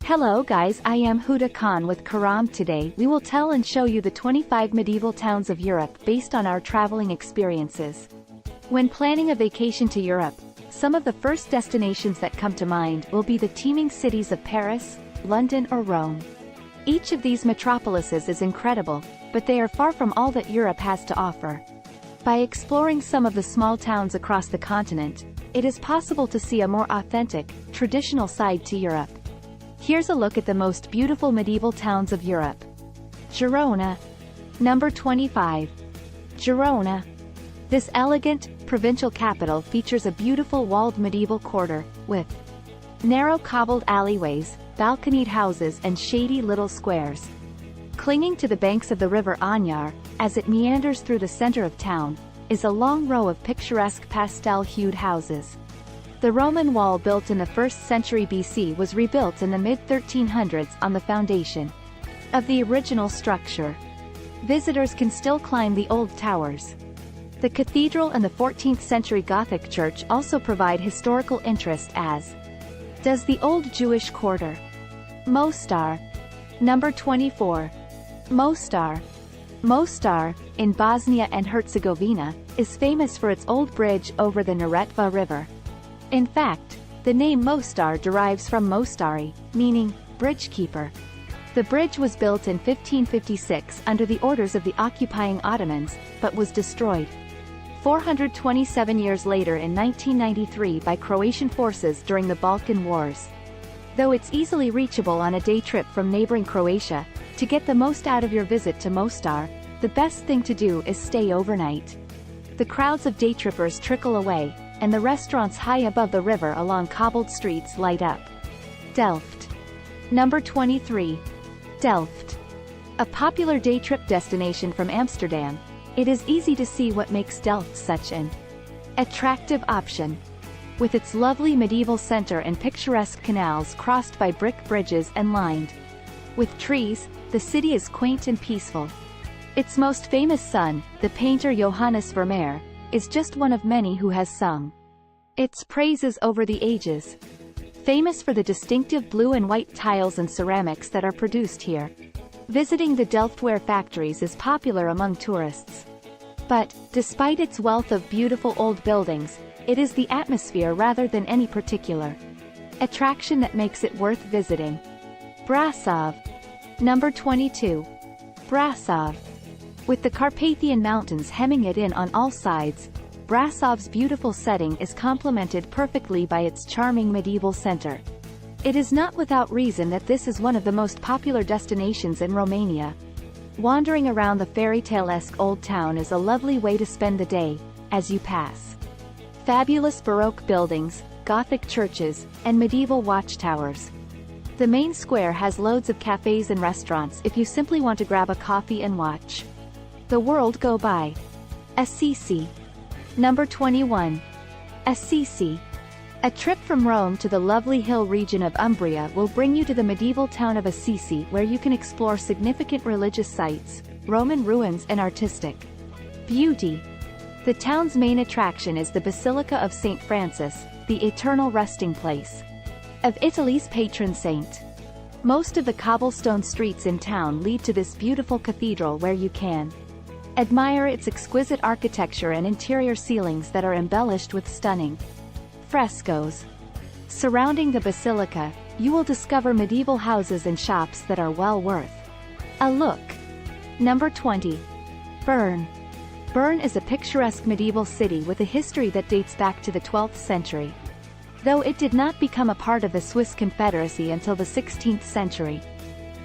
Hello guys, I am Huda Khan with Karam. Today we will tell and show you the 25 medieval towns of Europe based on our traveling experiences. When planning a vacation to Europe, some of the first destinations that come to mind will be the teeming cities of Paris, London or Rome. Each of these metropolises is incredible, but they are far from all that Europe has to offer. By exploring some of the small towns across the continent, it is possible to see a more authentic, traditional side to Europe. Here's a look at the most beautiful medieval towns of Europe. Girona. Number 25. Girona. This elegant, provincial capital features a beautiful walled medieval quarter, with narrow cobbled alleyways, balconied houses and shady little squares. Clinging to the banks of the river Anyar, as it meanders through the center of town, is a long row of picturesque pastel-hued houses. The Roman wall built in the 1st century BC was rebuilt in the mid-1300s on the foundation of the original structure. Visitors can still climb the old towers. The cathedral and the 14th century Gothic church also provide historical interest, as does the old Jewish quarter. Mostar. Number 24. Mostar. Mostar, in Bosnia and Herzegovina, is famous for its old bridge over the Neretva River. In fact, the name Mostar derives from Mostari, meaning bridge keeper. The bridge was built in 1556 under the orders of the occupying Ottomans, but was destroyed 427 years later in 1993 by Croatian forces during the Balkan Wars. Though it's easily reachable on a day trip from neighboring Croatia, to get the most out of your visit to Mostar, the best thing to do is stay overnight. The crowds of day trippers trickle away, and the restaurants high above the river along cobbled streets light up. Delft. Number 23. Delft. A popular day trip destination from Amsterdam, it is easy to see what makes Delft such an attractive option. With its lovely medieval center and picturesque canals crossed by brick bridges and lined with trees, the city is quaint and peaceful. Its most famous son, the painter Johannes Vermeer, is just one of many who has sung its praises over the ages. Famous for the distinctive blue and white tiles and ceramics that are produced here, visiting the Delftware factories is popular among tourists. But, despite its wealth of beautiful old buildings, it is the atmosphere rather than any particular attraction that makes it worth visiting. Brasa. Number 22. Brasa. With the Carpathian Mountains hemming it in on all sides, Brasov's beautiful setting is complemented perfectly by its charming medieval center. It is not without reason that this is one of the most popular destinations in Romania. Wandering around the fairy-tale-esque old town is a lovely way to spend the day, as you pass fabulous Baroque buildings, Gothic churches, and medieval watchtowers. The main square has loads of cafes and restaurants if you simply want to grab a coffee and watch the world go by. Assisi. Number 21. Assisi. A trip from Rome to the lovely hill region of Umbria will bring you to the medieval town of Assisi, where you can explore significant religious sites, Roman ruins and artistic beauty. The town's main attraction is the Basilica of St. Francis, the eternal resting place of Italy's patron saint. Most of the cobblestone streets in town lead to this beautiful cathedral, where you can admire its exquisite architecture and interior ceilings that are embellished with stunning frescoes. Surrounding the basilica, you will discover medieval houses and shops that are well worth a look. Number 20. Fern. Fern is a picturesque medieval city with a history that dates back to the 12th century. Though it did not become a part of the Swiss Confederacy until the 16th century.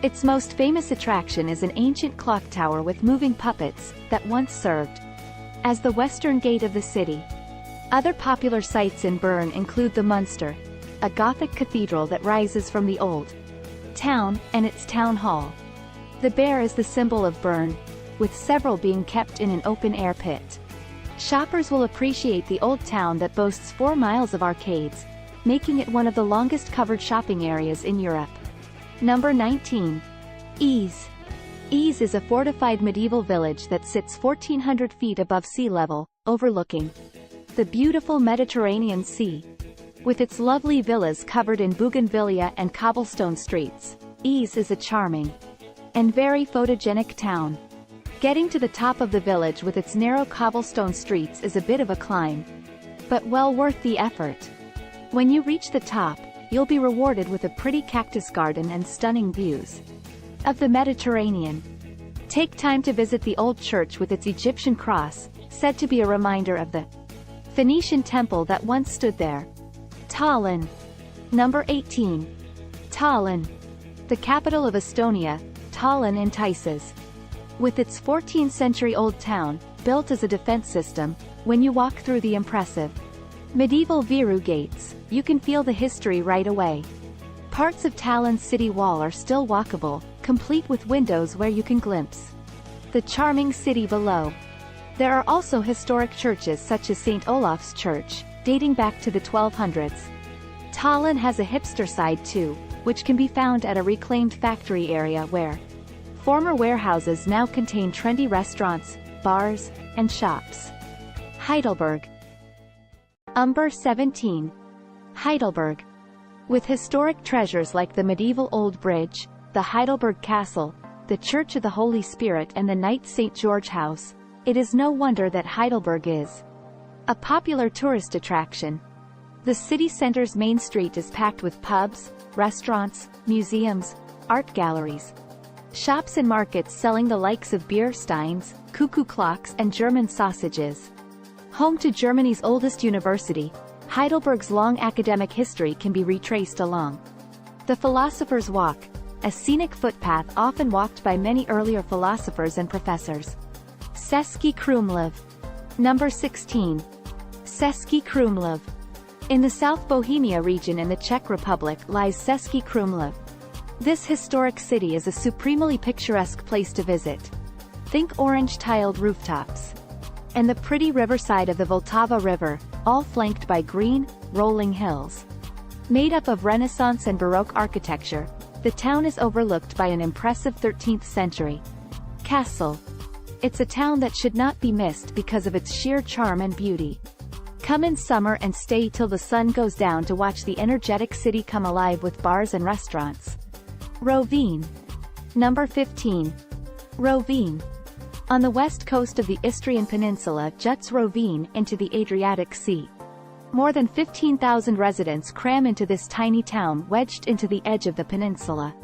Its most famous attraction is an ancient clock tower with moving puppets, that once served as the western gate of the city. Other popular sites in Bern include the Münster, a Gothic cathedral that rises from the old town, and its town hall. The bear is the symbol of Bern, with several being kept in an open-air pit. Shoppers will appreciate the old town that boasts 4 miles of arcades, making it one of the longest covered shopping areas in Europe. Number 19. Ise. Ise is a fortified medieval village that sits 1,400 feet above sea level, overlooking the beautiful Mediterranean Sea. With its lovely villas covered in bougainvillea and cobblestone streets, Is is a charming and very photogenic town. Getting to the top of the village with its narrow cobblestone streets is a bit of a climb, but well worth the effort. When you reach the top, you'll be rewarded with a pretty cactus garden and stunning views of the Mediterranean. Take time to visit the old church with its Egyptian cross, said to be a reminder of the Phoenician temple that once stood there. Tallinn. Number 18. Tallinn. The capital of Estonia, Tallinn entices. With its 14th-century-old town, built as a defense system, when you walk through the impressive medieval Viru gates, you can feel the history right away. Parts of Tallinn's city wall are still walkable, complete with windows where you can glimpse the charming city below. There are also historic churches such as St. Olaf's Church, dating back to the 1200s. Tallinn has a hipster side too, which can be found at a reclaimed factory area where former warehouses now contain trendy restaurants, bars, and shops. Heidelberg. Number 17. Heidelberg. With historic treasures like the medieval Old Bridge, the Heidelberg Castle, the Church of the Holy Spirit and the Knight St. George House, it is no wonder that Heidelberg is a popular tourist attraction. The city center's main street is packed with pubs, restaurants, museums, art galleries, shops and markets selling the likes of beer steins, cuckoo clocks and German sausages. Home to Germany's oldest university, Heidelberg's long academic history can be retraced along the Philosopher's Walk, a scenic footpath often walked by many earlier philosophers and professors. Ceski krumlove. Number 16. Ceski krumlove. In the South Bohemia region in the Czech Republic lies Ceski krumlove. This historic city is a supremely picturesque place to visit. Think orange-tiled rooftops and the pretty riverside of the Vltava River, all flanked by green, rolling hills. Made up of Renaissance and Baroque architecture, the town is overlooked by an impressive 13th-century castle. It's a town that should not be missed because of its sheer charm and beauty. Come in summer and stay till the sun goes down to watch the energetic city come alive with bars and restaurants. Rovine. Number 15. Rovine. On the west coast of the Istrian Peninsula juts Rovine into the Adriatic Sea. More than 15,000 residents cram into this tiny town wedged into the edge of the peninsula.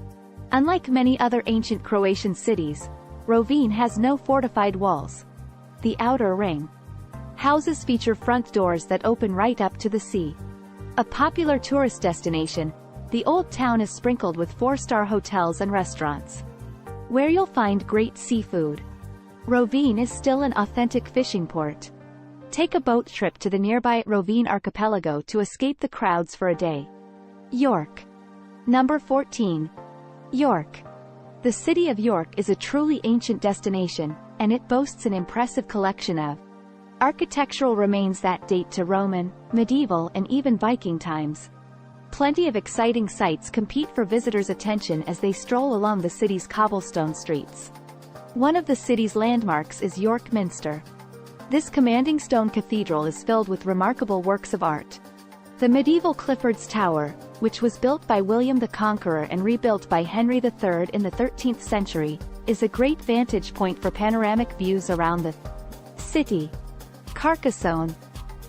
Unlike many other ancient Croatian cities, Rovine has no fortified walls. The outer ring houses feature front doors that open right up to the sea. A popular tourist destination, the old town is sprinkled with 4-star hotels and restaurants, where you'll find great seafood. Rovine is still an authentic fishing port. Take a boat trip to the nearby Rovine archipelago to escape the crowds for a day. York. Number 14. York. The city of York is a truly ancient destination, and it boasts an impressive collection of architectural remains that date to Roman, medieval and even Viking times. Plenty of exciting sights compete for visitors' attention as they stroll along the city's cobblestone streets. One of the city's landmarks is York Minster. This commanding stone cathedral is filled with remarkable works of art. The medieval Clifford's Tower, which was built by William the Conqueror and rebuilt by Henry III in the 13th century, is a great vantage point for panoramic views around the city. Carcassone.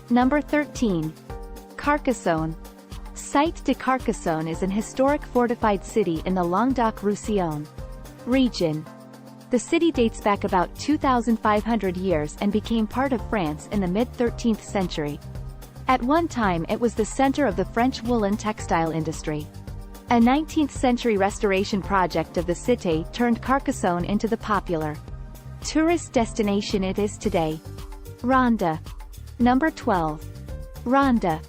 Number 13. Carcassone. Site de Carcassone is an historic fortified city in the Languedoc-Roussillon region. The city dates back about 2,500 years and became part of France in the mid-13th century. At one time it was the center of the French woolen textile industry. A 19th-century restoration project of the cité turned Carcassone into the popular tourist destination it is today. Ronda. Number 12. Ronda.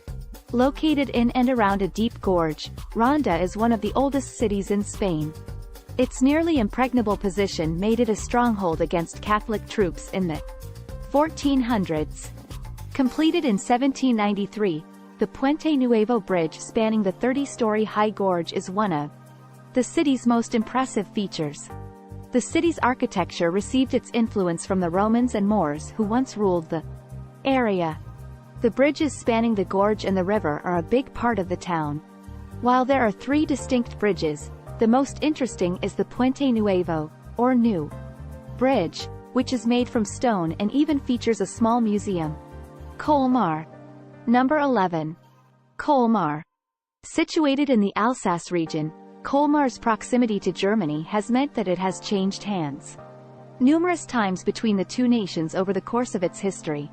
Located in and around a deep gorge, Ronda is one of the oldest cities in Spain. Its nearly impregnable position made it a stronghold against Catholic troops in the 1400s. Completed in 1793, the Puente Nuevo Bridge spanning the 30-story high gorge is one of the city's most impressive features. The city's architecture received its influence from the Romans and Moors who once ruled the area. The bridges spanning the gorge and the river are a big part of the town. While there are 3 distinct bridges, the most interesting is the Puente Nuevo, or New Bridge, which is made from stone and even features a small museum. Kolmar. Number 11. Kolmar. Situated in the Alsace region, Kolmar's proximity to Germany has meant that it has changed hands numerous times between the two nations over the course of its history.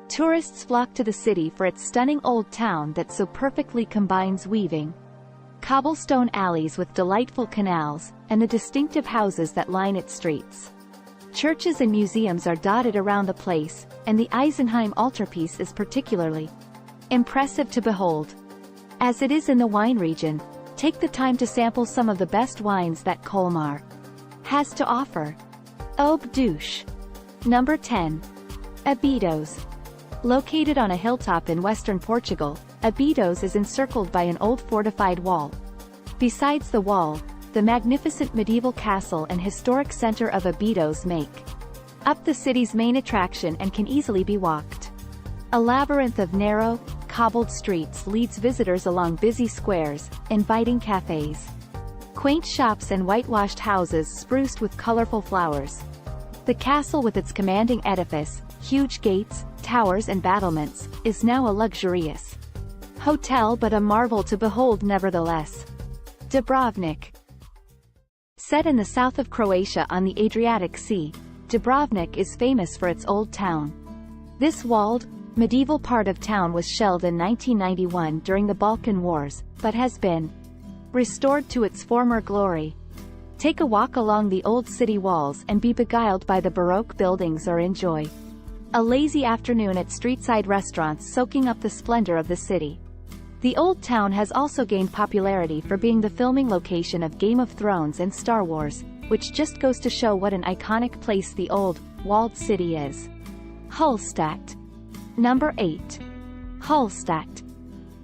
Tourists flock to the city for its stunning old town that so perfectly combines weaving cobblestone alleys with delightful canals, and the distinctive houses that line its streets. Churches and museums are dotted around the place, and the Eisenheim altarpiece is particularly impressive to behold. As it is in the wine region, take the time to sample some of the best wines that Kolmar has to offer. Aube douche. Number 10. Ebitos. Located on a hilltop in western Portugal, Ebitos is encircled by an old fortified wall. Besides the wall, the magnificent medieval castle and historic center of Ebitos make up the city's main attraction and can easily be walked. A labyrinth of narrow, cobbled streets leads visitors along busy squares, inviting cafes, quaint shops and whitewashed houses spruced with colorful flowers. The castle with its commanding edifice, huge gates, towers and battlements, is now a luxurious hotel but a marvel to behold nevertheless. Dubrovnik. Set in the south of Croatia on the Adriatic Sea, Dubrovnik is famous for its old town. This walled, medieval part of town was shelled in 1991 during the Balkan Wars, but has been restored to its former glory. Take a walk along the old city walls and be beguiled by the Baroque buildings or enjoy a lazy afternoon at street-side restaurants soaking up the splendor of the city. The old town has also gained popularity for being the filming location of Game of Thrones and Star Wars, which just goes to show what an iconic place the old, walled city is. Hallstatt. Number 8. Hallstatt.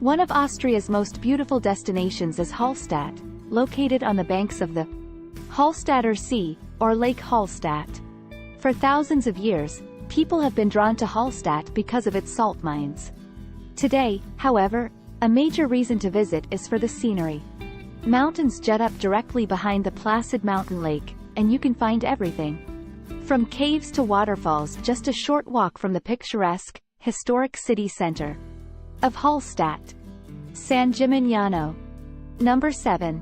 One of Austria's most beautiful destinations is Hallstatt, located on the banks of the Hallstatter Sea, or Lake Hallstatt. For thousands of years, people have been drawn to Hallstatt because of its salt mines. Today, however, a major reason to visit is for the scenery. Mountains jut up directly behind the placid mountain lake, and you can find everything from caves to waterfalls just a short walk from the picturesque, historic city center of Hallstatt. San Gimignano. Number 7.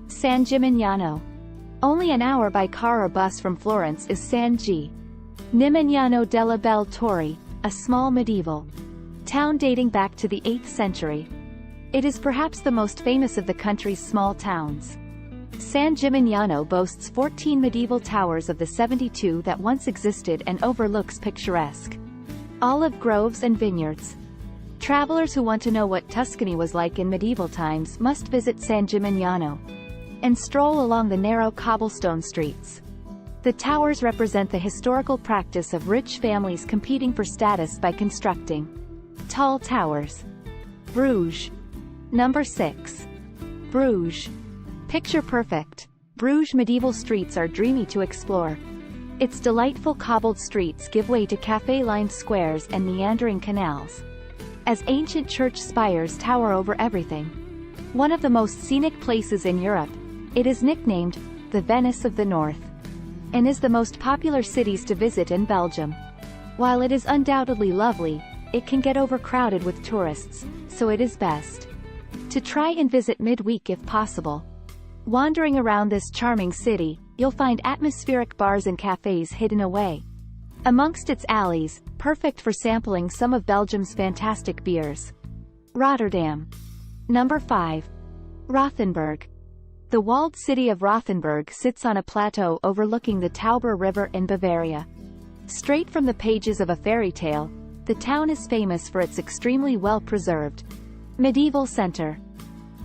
San Gimignano. Only an hour by car or bus from Florence is San Gimignano della Belle Torre, a small medieval town dating back to the 8th century. It is perhaps the most famous of the country's small towns. San Gimignano boasts 14 medieval towers of the 72 that once existed and overlooks picturesque olive groves and vineyards. Travelers who want to know what Tuscany was like in medieval times must visit San Gimignano and stroll along the narrow cobblestone streets. The towers represent the historical practice of rich families competing for status by constructing tall towers. Bruges. Number 6. Bruges. Picture perfect, Bruges medieval streets are dreamy to explore. Its delightful cobbled streets give way to cafe-lined squares and meandering canals, as ancient church spires tower over everything. One of the most scenic places in Europe, it is nicknamed the Venice of the North, and is the most popular cities to visit in Belgium. While it is undoubtedly lovely, it can get overcrowded with tourists, so it is best to try and visit midweek if possible. Wandering around this charming city, you'll find atmospheric bars and cafes hidden away amongst its alleys, perfect for sampling some of Belgium's fantastic beers. Rotterdam. Number 5. Rothenberg. The walled city of Rothenberg sits on a plateau overlooking the Tauber River in Bavaria. Straight from the pages of a fairy tale, the town is famous for its extremely well-preserved medieval center.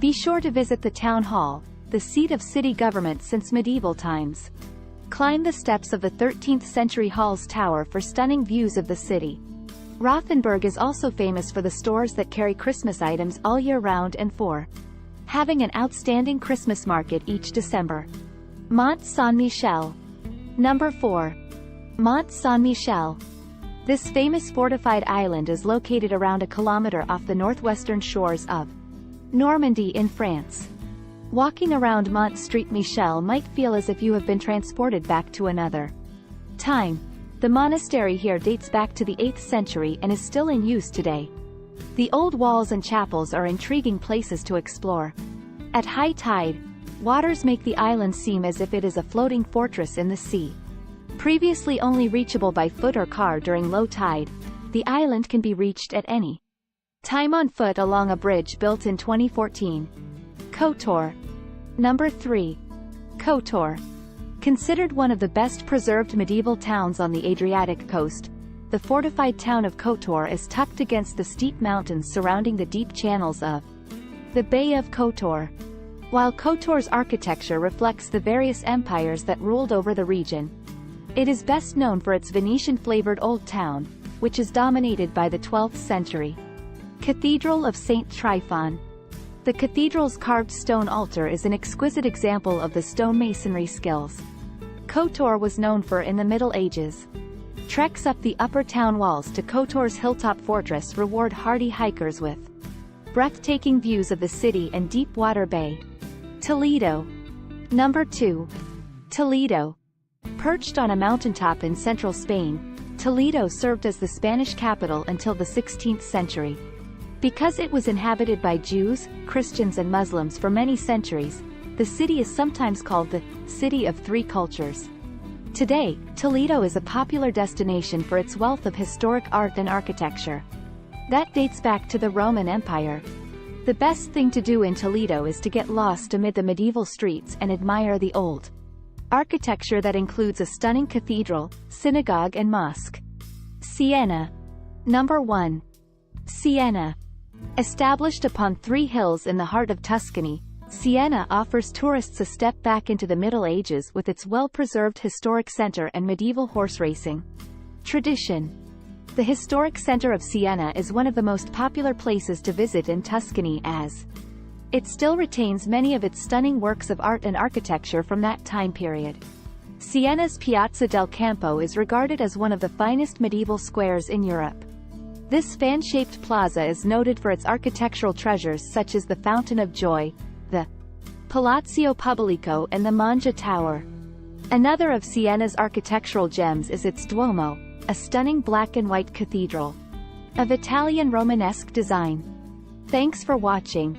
Be sure to visit the town hall, the seat of city government since medieval times. Climb the steps of the 13th century hall's tower for stunning views of the city. Rothenberg is also famous for the stores that carry Christmas items all year round and for having an outstanding Christmas market each December. Mont San Michel. Number 4. Mont San Michel. This famous fortified island is located around a kilometer off the northwestern shores of Normandy in France. Walking around Mont San Michel might feel as if you have been transported back to another time. The monastery here dates back to the 8th century and is still in use today. The old walls and chapels are intriguing places to explore. At high tide, waters make the island seem as if it is a floating fortress in the sea. Previously only reachable by foot or car during low tide, the island can be reached at any time on foot along a bridge built in 2014. Kotor. Number 3. Kotor. Considered one of the best preserved medieval towns on the Adriatic coast, the fortified town of Kotor is tucked against the steep mountains surrounding the deep channels of the Bay of Kotor. While Kotor's architecture reflects the various empires that ruled over the region, it is best known for its Venetian-flavored old town, which is dominated by the 12th century Cathedral of St. Tryphon. The cathedral's carved stone altar is an exquisite example of the stonemasonry skills Kotor was known for in the Middle Ages. Treks up the upper town walls to Kotor's hilltop fortress reward hardy hikers with breathtaking views of the city and deep water bay. Toledo. Number 2. Toledo. Perched on a mountaintop in central Spain, Toledo served as the Spanish capital until the 16th century. Because it was inhabited by Jews, Christians and Muslims for many centuries, the city is sometimes called the City of Three Cultures. Today, Toledo is a popular destination for its wealth of historic art and architecture that dates back to the Roman Empire. The best thing to do in Toledo is to get lost amid the medieval streets and admire the old architecture that includes a stunning cathedral, synagogue and mosque. Sienna. Number 1. Sienna. Established upon 3 hills in the heart of Tuscany, Sienna offers tourists a step back into the Middle Ages with its well-preserved historic center and medieval horse racing tradition. The historic center of Sienna is one of the most popular places to visit in Tuscany as it still retains many of its stunning works of art and architecture from that time period. Sienna's Piazza del Campo is regarded as one of the finest medieval squares in Europe. This fan-shaped plaza is noted for its architectural treasures such as the Fountain of Joy, the Palazzo Pubblico and the Mangia Tower. Another of Sienna's architectural gems is its Duomo, a stunning black and white cathedral of Italian Romanesque design. Thanks for watching.